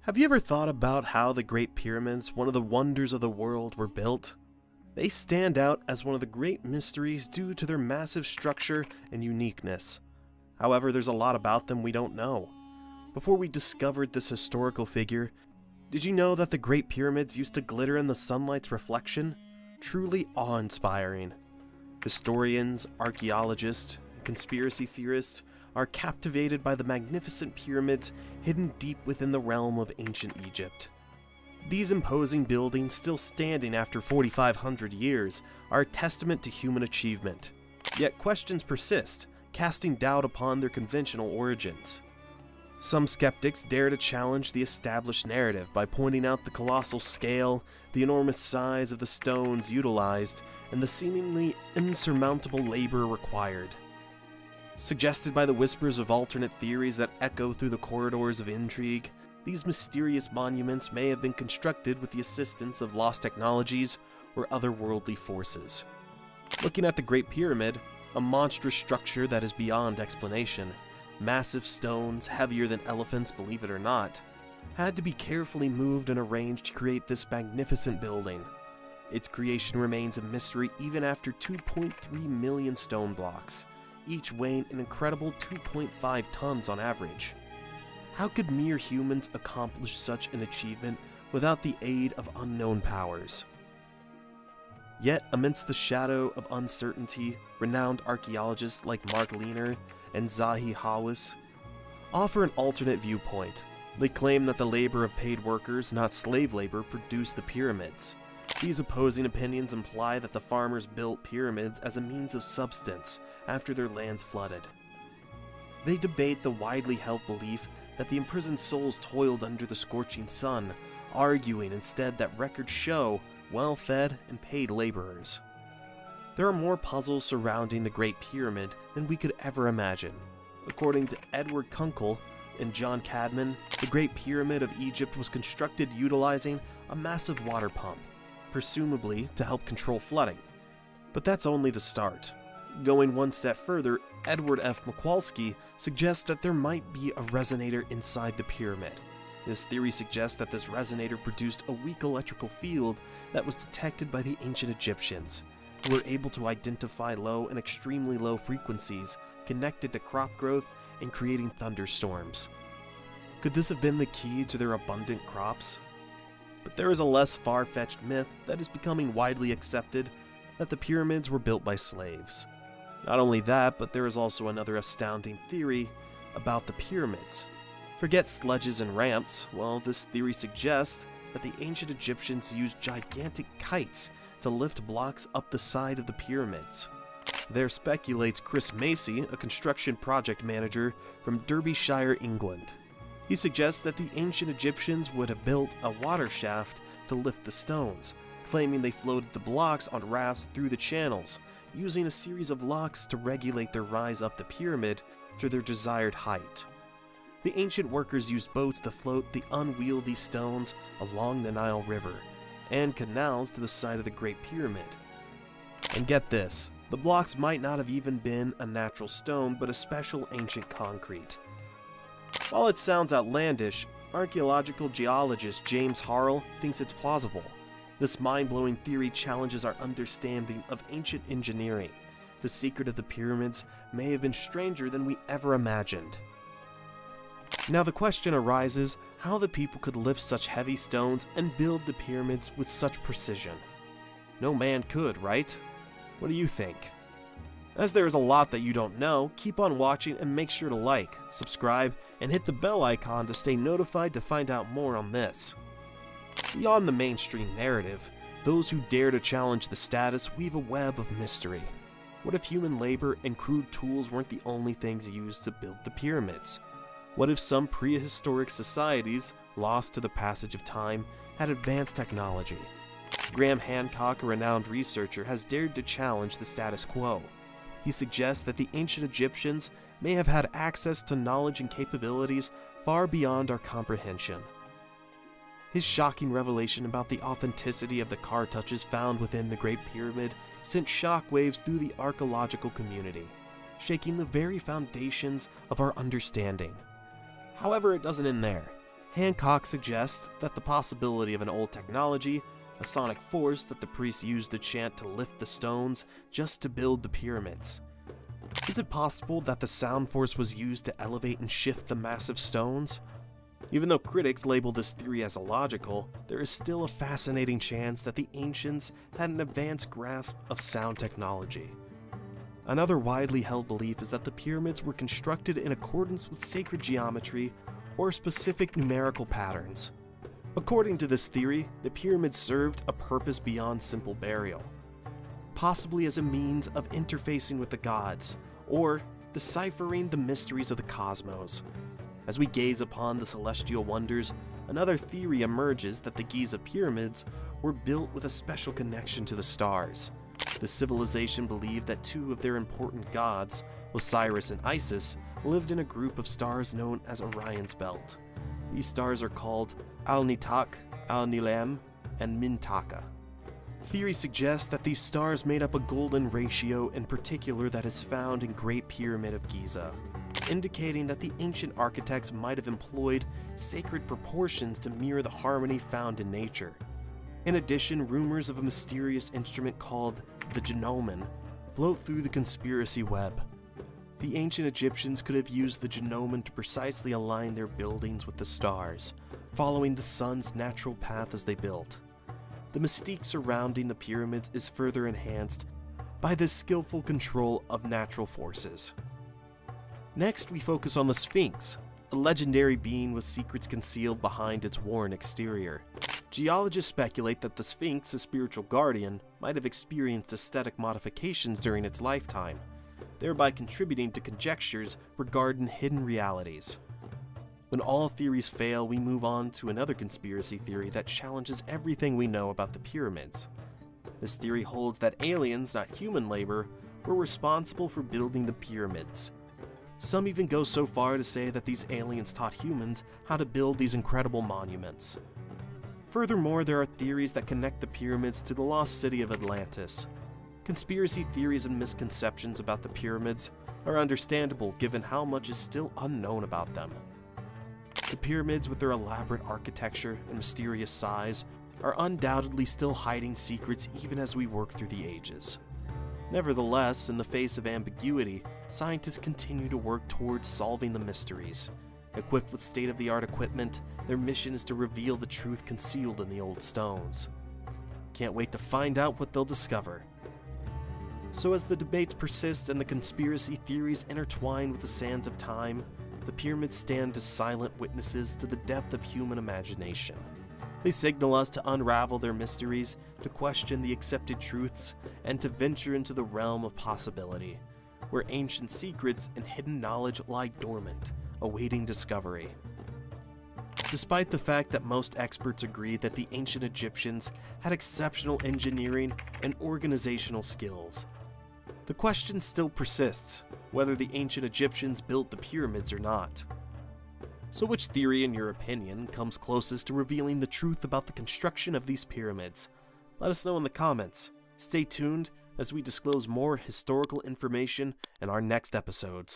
Have you ever thought about how the Great Pyramids, one of the wonders of the world, were built? They stand out as one of the great mysteries due to their massive structure and uniqueness. However, there's a lot about them we don't know. Before we discovered this historical figure, did you know that the Great Pyramids used to glitter in the sunlight's reflection? Truly awe-inspiring. Historians, archaeologists, and conspiracy theorists are captivated by the magnificent pyramids hidden deep within the realm of ancient Egypt. These imposing buildings, still standing after 4,500 years, are a testament to human achievement. Yet questions persist, casting doubt upon their conventional origins. Some skeptics dare to challenge the established narrative by pointing out the colossal scale, the enormous size of the stones utilized, and the seemingly insurmountable labor required. Suggested by the whispers of alternate theories that echo through the corridors of intrigue, these mysterious monuments may have been constructed with the assistance of lost technologies or otherworldly forces. Looking at the Great Pyramid, a monstrous structure that is beyond explanation, massive stones, heavier than elephants, believe it or not, had to be carefully moved and arranged to create this magnificent building. Its creation remains a mystery even after 2.3 million stone blocks, each weighing an incredible 2.5 tons on average. How could mere humans accomplish such an achievement without the aid of unknown powers? Yet, amidst the shadow of uncertainty, renowned archaeologists like Mark Lehner and Zahi Hawass offer an alternate viewpoint. They claim that the labor of paid workers, not slave labor, produced the pyramids. These opposing opinions imply that the farmers built pyramids as a means of subsistence after their lands flooded. They debate the widely held belief that the imprisoned souls toiled under the scorching sun, arguing instead that records show well-fed and paid laborers. There are more puzzles surrounding the Great Pyramid than we could ever imagine. According to Edward Kunkel and John Cadman, the Great Pyramid of Egypt was constructed utilizing a massive water pump, presumably to help control flooding. But that's only the start. Going one step further, Edward F. Michalski suggests that there might be a resonator inside the pyramid. This theory suggests that this resonator produced a weak electrical field that was detected by the ancient Egyptians, who were able to identify low and extremely low frequencies connected to crop growth and creating thunderstorms. Could this have been the key to their abundant crops? But there is a less far-fetched myth that is becoming widely accepted, that the pyramids were built by slaves. Not only that, but there is also another astounding theory about the pyramids. Forget sledges and ramps. Well, this theory suggests that the ancient Egyptians used gigantic kites to lift blocks up the side of the pyramids. There speculates Chris Macy, a construction project manager from Derbyshire, England. He suggests that the ancient Egyptians would have built a water shaft to lift the stones, claiming they floated the blocks on rafts through the channels, using a series of locks to regulate their rise up the pyramid to their desired height. The ancient workers used boats to float the unwieldy stones along the Nile River and canals to the side of the Great Pyramid. And get this, the blocks might not have even been a natural stone, but a special ancient concrete. While it sounds outlandish, archaeological geologist James Harrell thinks it's plausible. This mind-blowing theory challenges our understanding of ancient engineering. The secret of the pyramids may have been stranger than we ever imagined. Now the question arises how the people could lift such heavy stones and build the pyramids with such precision. No man could, right? What do you think? As there is a lot that you don't know, keep on watching and make sure to like, subscribe, and hit the bell icon to stay notified to find out more on this. Beyond the mainstream narrative, those who dare to challenge the status weave a web of mystery. What if human labor and crude tools weren't the only things used to build the pyramids? What if some prehistoric societies, lost to the passage of time, had advanced technology? Graham Hancock, a renowned researcher, has dared to challenge the status quo. He suggests that the ancient Egyptians may have had access to knowledge and capabilities far beyond our comprehension. His shocking revelation about the authenticity of the cartouches found within the Great Pyramid sent shockwaves through the archaeological community, shaking the very foundations of our understanding. However, it doesn't end there. Hancock suggests that the possibility of an old technology, a sonic force that the priests used to chant to lift the stones just to build the pyramids. Is it possible that the sound force was used to elevate and shift the massive stones? Even though critics label this theory as illogical, there is still a fascinating chance that the ancients had an advanced grasp of sound technology. Another widely held belief is that the pyramids were constructed in accordance with sacred geometry or specific numerical patterns. According to this theory, the pyramids served a purpose beyond simple burial, possibly as a means of interfacing with the gods, or deciphering the mysteries of the cosmos. As we gaze upon the celestial wonders, another theory emerges that the Giza pyramids were built with a special connection to the stars. The civilization believed that two of their important gods, Osiris and Isis, lived in a group of stars known as Orion's Belt. These stars are called Al-Nitak, Al-Nilam, and Mintaka. Theory suggests that these stars made up a golden ratio in particular that is found in Great Pyramid of Giza, indicating that the ancient architects might have employed sacred proportions to mirror the harmony found in nature. In addition, rumors of a mysterious instrument called the genomen float through the conspiracy web. The ancient Egyptians could have used the genomen to precisely align their buildings with the stars, following the sun's natural path as they built. The mystique surrounding the pyramids is further enhanced by this skillful control of natural forces. Next, we focus on the Sphinx, a legendary being with secrets concealed behind its worn exterior. Geologists speculate that the Sphinx, a spiritual guardian, might have experienced aesthetic modifications during its lifetime, thereby contributing to conjectures regarding hidden realities. When all theories fail, we move on to another conspiracy theory that challenges everything we know about the pyramids. This theory holds that aliens, not human labor, were responsible for building the pyramids. Some even go so far to say that these aliens taught humans how to build these incredible monuments. Furthermore, there are theories that connect the pyramids to the lost city of Atlantis. Conspiracy theories and misconceptions about the pyramids are understandable given how much is still unknown about them. The pyramids, with their elaborate architecture and mysterious size, are undoubtedly still hiding secrets even as we work through the ages. Nevertheless, in the face of ambiguity, scientists continue to work towards solving the mysteries. Equipped with state-of-the-art equipment, their mission is to reveal the truth concealed in the old stones. Can't wait to find out what they'll discover. So as the debates persist and the conspiracy theories intertwine with the sands of time, the pyramids stand as silent witnesses to the depth of human imagination. They signal us to unravel their mysteries, to question the accepted truths, and to venture into the realm of possibility, where ancient secrets and hidden knowledge lie dormant, awaiting discovery. Despite the fact that most experts agree that the ancient Egyptians had exceptional engineering and organizational skills, the question still persists whether the ancient Egyptians built the pyramids or not. So which theory, in your opinion, comes closest to revealing the truth about the construction of these pyramids? Let us know in the comments. Stay tuned as we disclose more historical information in our next episodes.